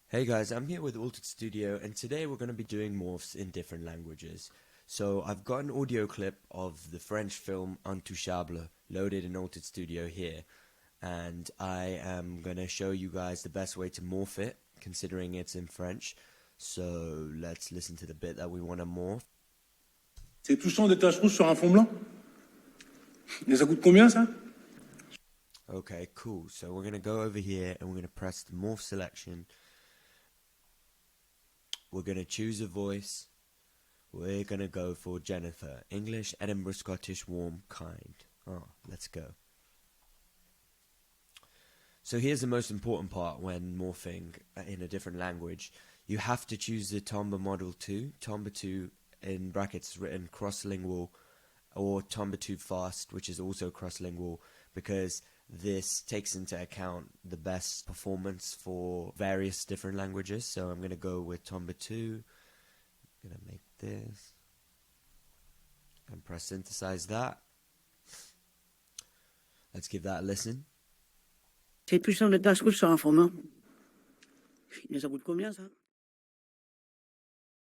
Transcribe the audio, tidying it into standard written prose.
Hey guys, I'm here with Altered Studio and today we're going to be doing morphs in different languages. So I've got an audio clip of the French film Intouchable loaded in Altered Studio here, and I am going to show you guys the best way to morph it considering it's in French. So let's listen to the bit that we want to morph. C'est touchant des taches rouges sur un fond blanc. Et ça coûte combien ça? Okay, cool. So we're going to go over here and we're going to press the morph selection. We're going to choose a voice. We're going to go for Jennifer. English, Edinburgh, Scottish, warm, kind. Oh, let's go. So here's the most important part when morphing in a different language. You have to choose the Timbre model 2. Timbre 2 in brackets written cross-lingual, or Timbre 2 fast, which is also cross-lingual, because this takes into account the best performance for various different languages. So I'm going to go with Timbre 2. I'm going to make this and press synthesize that. Let's give that a listen. C'est touchant de taches rouges sur un fond blanc. Mais ça coûte combien ça?